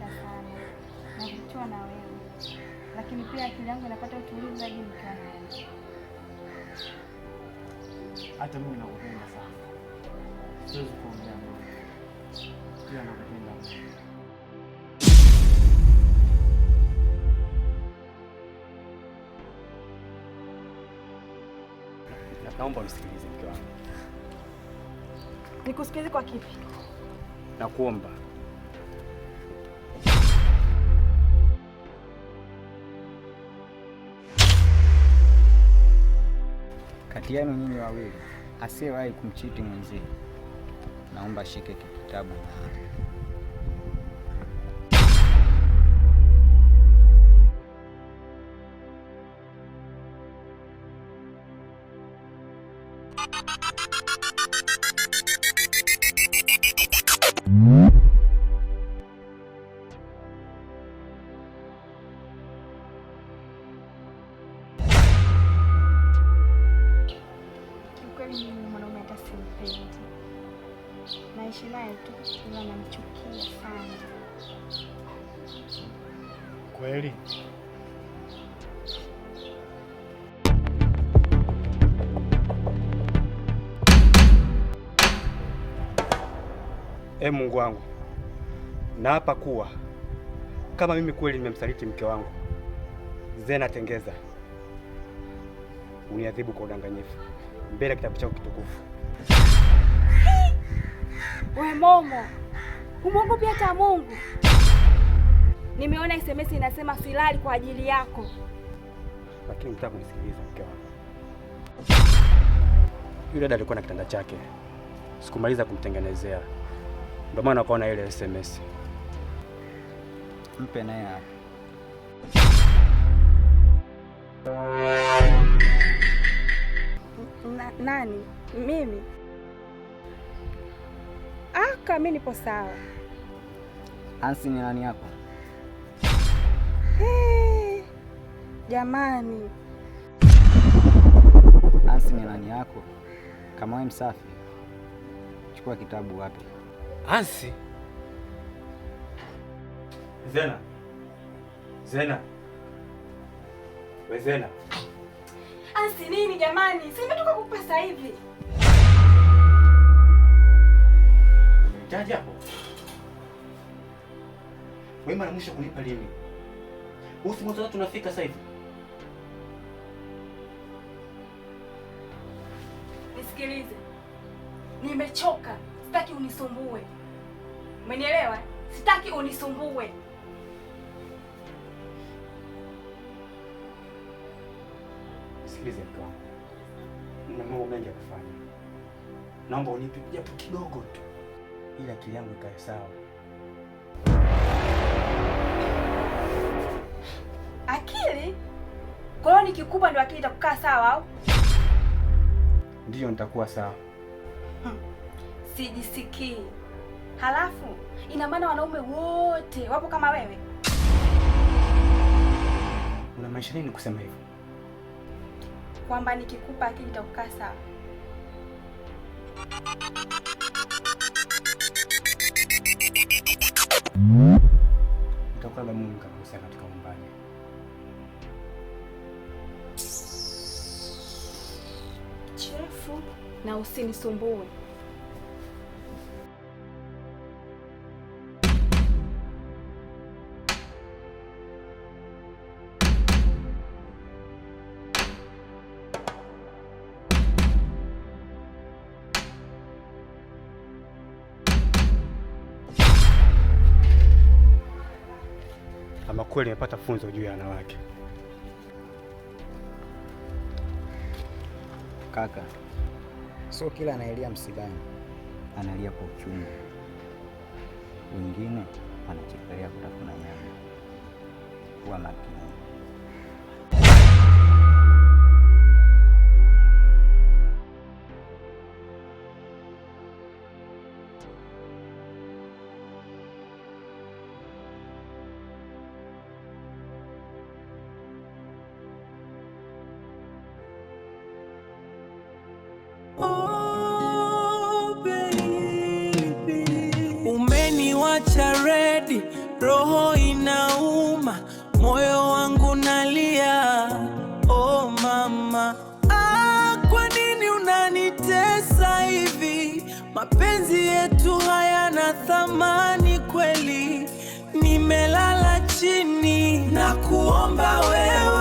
sana. Navutiwa na wewe. Lakini pia akili yangu inapata utulivu zaidi nikiwa na wewe. Hata mimi nakupenda sana. Siwezi kuongea mbele. Pia nakupenda. Naomba unisikilize mke wangu. Nikusikilize kwa kipi? Nakuomba. Kati yenu nyinyi wawili asiyewahi kumchiti mwenzie, naomba shike kitabu. Naishi naye tu ila namchukia sana. Kweli? Mungu wangu, naapa kuwa kama mimi kweli nimemsaliti mke wangu Zena Tengeza, uniadhibu kwa udanganyifu mbele ya kitabu chako kitukufu. We Momo, humwogopi hata Mungu? Nimeona SMS inasema silali kwa ajili yako. Lakini mtaka kunisikiliza mke wangu. Yule dada alikuwa na kitanda chake, sikumaliza kumtengenezea, ndio maana ukaona ile SMS. Mpe naye hapa. Nani? Mimi? Mimi nipo sawa. Ansi ni nani yako? Jamani. Ansi ni nani yako? Kama wewe msafi, chukua kitabu wapi? Ansi? Zena. We Zena. Ansi nini jamani? Si nimetoka kukupa sasa hivi. Jaji hapo. Wewe mara mwisho kunipa lini? Usiku tunafika sasa hivi. Nisikilize. Nimechoka. Sitaki unisumbue. Umenielewa? Sitaki unisumbue. Sikilize mke wangu. Nina mambo mengi ya kufanya. Naomba unipe japo kidogo tu, ili akili yangu ikae sawa. Akili? Kwa hiyo nikikupa ndio akili itakukaa sawa au? Ndiyo, nitakuwa sawa. Sijisikii. Halafu ina maana wanaume wote wapo kama wewe? Unamaanisha nini kusema hivyo? Kwamba nikikupa akili itakukaa sawa. Nitakuwa Mungu kabisa katika umbani. Chefu na usinisumbue. Ama kweli nimepata funzo juu ya wanawake. Kaka, sio kila anaelia msibani analia kwa uchungu. Wengine wanachekelea kutafuna nyama. Kuwa makini. Umeniwacha ready roho inauma, moyo wangu nalia. Oh mama, kwa nini unanitesa hivi? Mapenzi yetu hayana thamani kweli. Nimelala chini na kuomba wewe